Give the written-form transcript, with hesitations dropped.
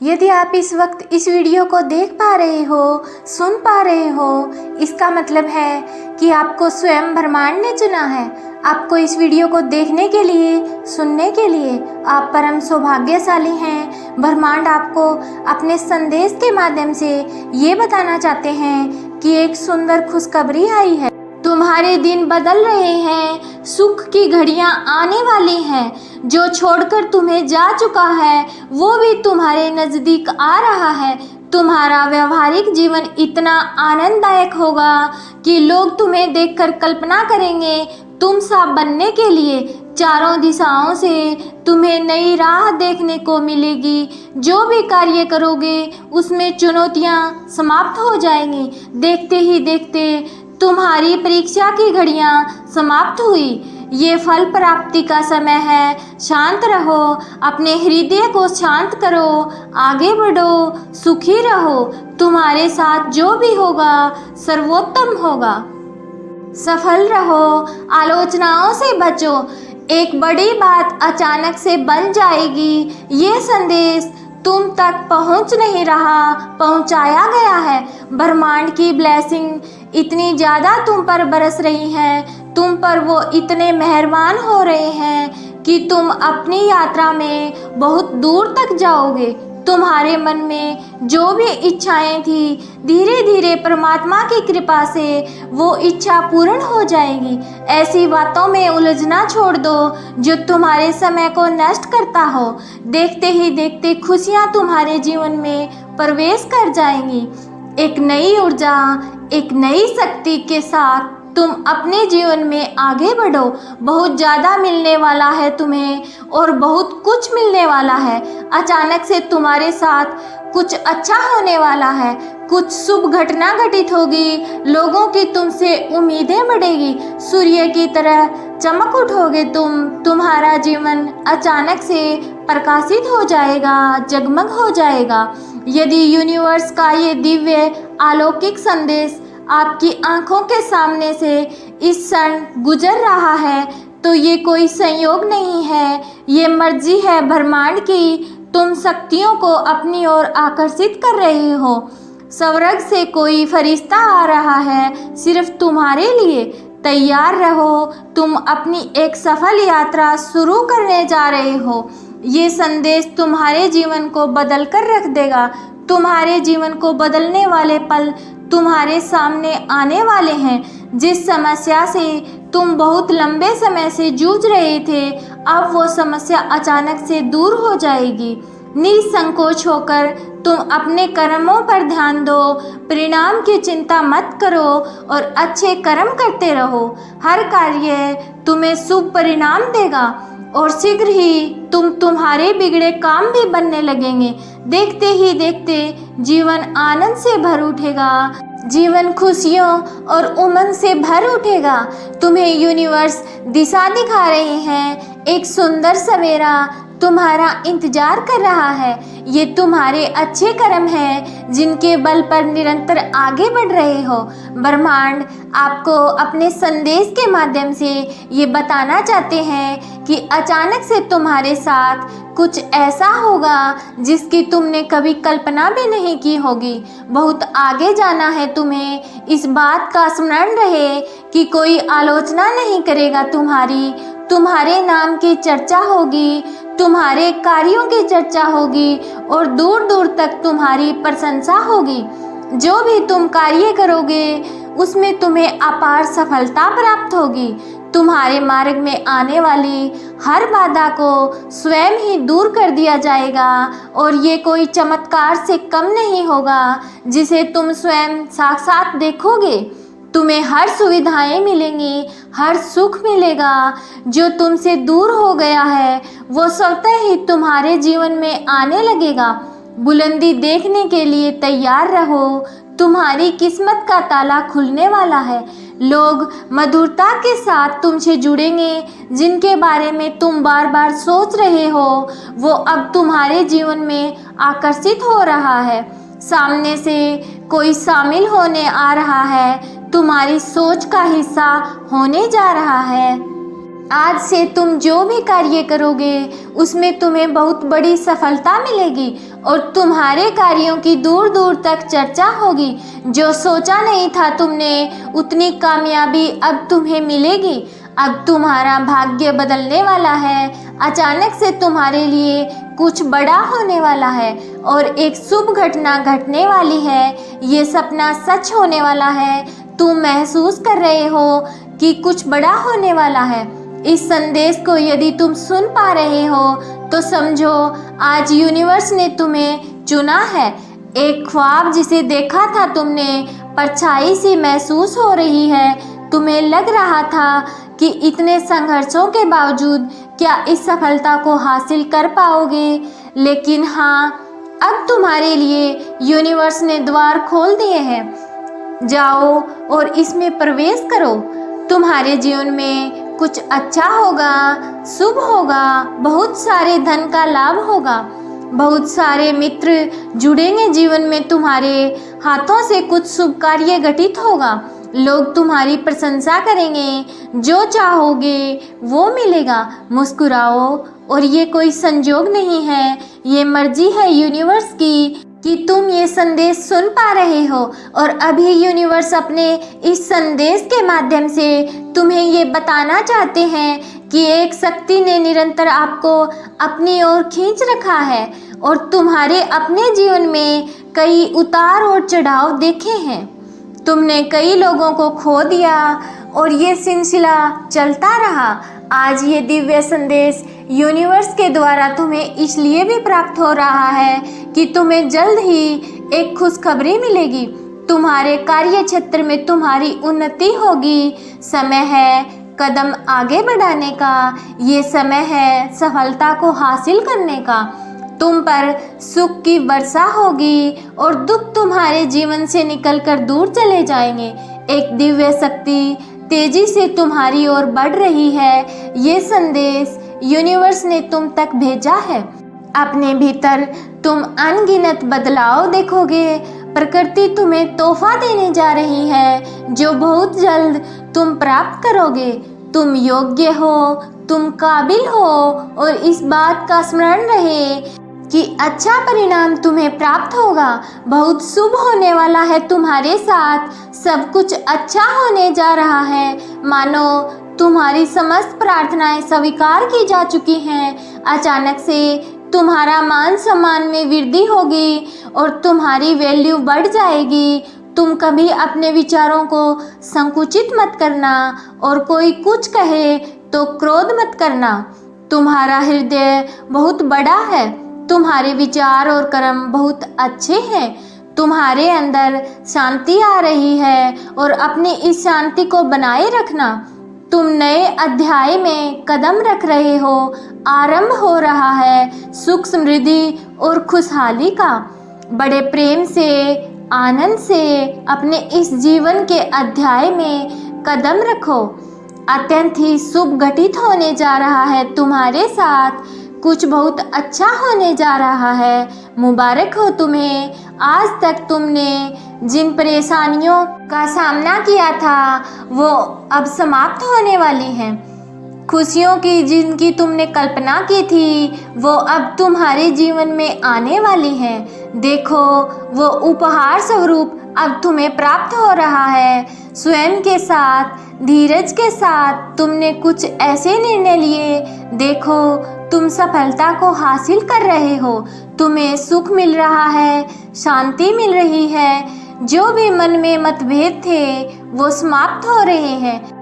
यदि आप इस वक्त इस वीडियो को देख पा रहे हो, सुन पा रहे हो, इसका मतलब है कि आपको स्वयं ब्रह्मांड ने चुना है। आपको इस वीडियो को देखने के लिए, सुनने के लिए आप परम सौभाग्यशाली हैं। ब्रह्मांड आपको अपने संदेश के माध्यम से ये बताना चाहते हैं कि एक सुंदर खुशखबरी आई है। तुम्हारे दिन बदल रहे हैं, सुख की घड़ियां आने वाली हैं। जो छोड़कर तुम्हें जा चुका है वो भी तुम्हारे नज़दीक आ रहा है। तुम्हारा व्यवहारिक जीवन इतना आनंददायक होगा कि लोग तुम्हें देखकर कल्पना करेंगे तुम सा बनने के लिए। चारों दिशाओं से तुम्हें नई राह देखने को मिलेगी। जो भी कार्य करोगे उसमें चुनौतियां समाप्त हो जाएंगी। देखते ही देखते तुम्हारी परीक्षा की घड़ियां समाप्त हुई। ये फल प्राप्ति का समय है। शांत रहो, अपने हृदय को शांत करो, आगे बढ़ो, सुखी रहो। तुम्हारे साथ जो भी होगा सर्वोत्तम होगा। सफल रहो, आलोचनाओं से बचो। एक बड़ी बात अचानक से बन जाएगी। ये संदेश तुम तक पहुंच नहीं रहा, पहुंचाया गया है। ब्रह्मांड की ब्लेसिंग इतनी ज़्यादा तुम पर बरस रही है, तुम पर वो इतने मेहरबान हो रहे हैं कि तुम अपनी यात्रा में बहुत दूर तक जाओगे। तुम्हारे मन में जो भी इच्छाएं थी, धीरे धीरे परमात्मा की कृपा से वो इच्छा पूर्ण हो जाएगी। ऐसी बातों में उलझना छोड़ दो जो तुम्हारे समय को नष्ट करता हो। देखते ही देखते खुशियां तुम्हारे जीवन में प्रवेश कर जाएंगी। एक नई ऊर्जा, एक नई शक्ति के साथ तुम अपने जीवन में आगे बढ़ो। बहुत ज़्यादा मिलने वाला है तुम्हें और बहुत कुछ मिलने वाला है। अचानक से तुम्हारे साथ कुछ अच्छा होने वाला है। कुछ शुभ घटना घटित होगी। लोगों की तुमसे उम्मीदें बढ़ेगी। सूर्य की तरह चमक उठोगे तुम। तुम्हारा जीवन अचानक से प्रकाशित हो जाएगा, जगमग हो जाएगा। यदि यूनिवर्स का ये दिव्य अलौकिक संदेश आपकी आंखों के सामने से इस क्षण गुजर रहा है तो ये कोई संयोग नहीं है, ये मर्जी है ब्रह्मांड की। तुम शक्तियों को अपनी ओर आकर्षित कर रहे हो। स्वर्ग से कोई फरिश्ता आ रहा है सिर्फ तुम्हारे लिए। तैयार रहो, तुम अपनी एक सफल यात्रा शुरू करने जा रहे हो। ये संदेश तुम्हारे जीवन को बदल कर रख देगा। तुम्हारे जीवन को बदलने वाले पल तुम्हारे सामने आने वाले हैं। जिस समस्या से तुम बहुत लंबे समय से जूझ रहे थे, अब वो समस्या अचानक से दूर हो जाएगी। निसंकोच होकर तुम अपने कर्मों पर ध्यान दो। परिणाम की चिंता मत करो और अच्छे कर्म करते रहो। हर कार्य तुम्हें शुभ परिणाम देगा और शीघ्र ही तुम्हारे बिगड़े काम भी बनने लगेंगे। देखते ही देखते जीवन आनंद से भर उठेगा। जीवन खुशियों और उमंग से भर उठेगा। तुम्हें यूनिवर्स दिशा दिखा रहे हैं। एक सुंदर सवेरा तुम्हारा इंतजार कर रहा है। ये तुम्हारे अच्छे कर्म हैं जिनके बल पर निरंतर आगे बढ़ रहे हो। ब्रह्मांड आपको अपने संदेश के माध्यम से ये बताना चाहते हैं कि अचानक से तुम्हारे साथ कुछ ऐसा होगा जिसकी तुमने कभी कल्पना भी नहीं की होगी। बहुत आगे जाना है तुम्हें। इस बात का स्मरण रहे कि कोई आलोचना नहीं करेगा तुम्हारे नाम की चर्चा होगी, तुम्हारे कार्यों की चर्चा होगी और दूर दूर तक तुम्हारी प्रशंसा होगी। जो भी तुम कार्य करोगे उसमें तुम्हें अपार सफलता प्राप्त होगी। तुम्हारे मार्ग में आने वाली हर बाधा को स्वयं ही दूर कर दिया जाएगा और ये कोई चमत्कार से कम नहीं होगा जिसे तुम स्वयं साक्षात देखोगे। तुम्हें हर सुविधाएं मिलेंगी, हर सुख मिलेगा। जो तुमसे दूर हो गया है वो स्वतः ही तुम्हारे जीवन में आने लगेगा। बुलंदी देखने के लिए तैयार रहो। तुम्हारी किस्मत का ताला खुलने वाला है। लोग मधुरता के साथ तुमसे जुड़ेंगे। जिनके बारे में तुम बार बार सोच रहे हो वो अब तुम्हारे जीवन में आकर्षित हो रहा है। सामने से कोई शामिल होने आ रहा है, तुम्हारी सोच का हिस्सा होने जा रहा है। आज से तुम जो भी कार्य करोगे उसमें तुम्हें बहुत बड़ी सफलता मिलेगी और तुम्हारे कार्यों की दूर दूर तक चर्चा होगी। जो सोचा नहीं था तुमने उतनी कामयाबी अब तुम्हें मिलेगी। अब तुम्हारा भाग्य बदलने वाला है। अचानक से तुम्हारे लिए कुछ बड़ा होने वाला है और एक शुभ घटना घटने वाली है। ये सपना सच होने वाला है। तुम महसूस कर रहे हो कि कुछ बड़ा होने वाला है। इस संदेश को यदि तुम सुन पा रहे हो तो समझो आज यूनिवर्स ने तुम्हें चुना है। एक ख्वाब जिसे देखा था तुमने परछाई सी महसूस हो रही है। तुम्हें लग रहा था कि इतने संघर्षों के बावजूद क्या इस सफलता को हासिल कर पाओगे, लेकिन हाँ, अब तुम्हारे लिए यूनिवर्स ने द्वार खोल दिए हैं। जाओ और इसमें प्रवेश करो। तुम्हारे जीवन में कुछ अच्छा होगा, शुभ होगा, बहुत सारे धन का लाभ होगा, बहुत सारे मित्र जुड़ेंगे जीवन में। तुम्हारे हाथों से कुछ शुभ कार्य घटित होगा। लोग तुम्हारी प्रशंसा करेंगे। जो चाहोगे वो मिलेगा। मुस्कुराओ और ये कोई संजोग नहीं है, ये मर्जी है यूनिवर्स की कि तुम ये संदेश सुन पा रहे हो। और अभी यूनिवर्स अपने इस संदेश के माध्यम से तुम्हें ये बताना चाहते हैं कि एक शक्ति ने निरंतर आपको अपनी ओर खींच रखा है और तुम्हारे अपने जीवन में कई उतार और चढ़ाव देखे हैं। तुमने कई लोगों को खो दिया और ये सिलसिला चलता रहा। आज ये दिव्य संदेश यूनिवर्स के द्वारा तुम्हें इसलिए भी प्राप्त हो रहा है कि तुम्हें जल्द ही एक खुशखबरी मिलेगी। तुम्हारे कार्य क्षेत्र में तुम्हारी उन्नति होगी। समय है कदम आगे बढ़ाने का। ये समय है सफलता को हासिल करने का। तुम पर सुख की वर्षा होगी और दुख तुम्हारे जीवन से निकलकर दूर चले जाएंगे। एक दिव्य शक्ति तेजी से तुम्हारी ओर बढ़ रही है। ये संदेश यूनिवर्स ने तुम तक भेजा है। अपने भीतर तुम अनगिनत बदलाव देखोगे। प्रकृति तुम्हें तोहफा देने जा रही है जो बहुत जल्द तुम प्राप्त करोगे। तुम योग्य हो, तुम काबिल हो और इस बात का स्मरण रहे कि अच्छा परिणाम तुम्हें प्राप्त होगा। बहुत शुभ होने वाला है तुम्हारे साथ। सब कुछ अच्छा होने जा रहा है। मानो तुम्हारी समस्त प्रार्थनाएं स्वीकार की जा चुकी हैं। अचानक से तुम्हारा मान सम्मान में वृद्धि होगी और तुम्हारी वैल्यू बढ़ जाएगी। तुम कभी अपने विचारों को संकुचित मत करना और कोई कुछ कहे तो क्रोध मत करना। तुम्हारा हृदय बहुत बड़ा है। तुम्हारे विचार और कर्म बहुत अच्छे हैं। तुम्हारे अंदर शांति आ रही है और अपनी इस शांति को बनाए रखना। तुम नए अध्याय में कदम रख रहे हो। आरंभ हो रहा है सुख, समृद्धि और खुशहाली का। बड़े प्रेम से, आनंद से अपने इस जीवन के अध्याय में कदम रखो। अत्यंत ही शुभ घटित होने जा रहा है तुम्हारे साथ। कुछ बहुत अच्छा होने जा रहा है। मुबारक हो तुम्हें। आज तक तुमने जिन परेशानियों का सामना किया था वो अब समाप्त होने वाली हैं। खुशियों की जिनकी तुमने कल्पना की थी वो अब तुम्हारे जीवन में आने वाली हैं। देखो, वो उपहार स्वरूप अब तुम्हें प्राप्त हो रहा है। स्वयं के साथ, धीरज के साथ तुमने कुछ ऐसे निर्णय लिए। देखो, तुम सफलता को हासिल कर रहे हो। तुम्हें सुख मिल रहा है, शांति मिल रही है। जो भी मन में मतभेद थे वो समाप्त हो रहे हैं।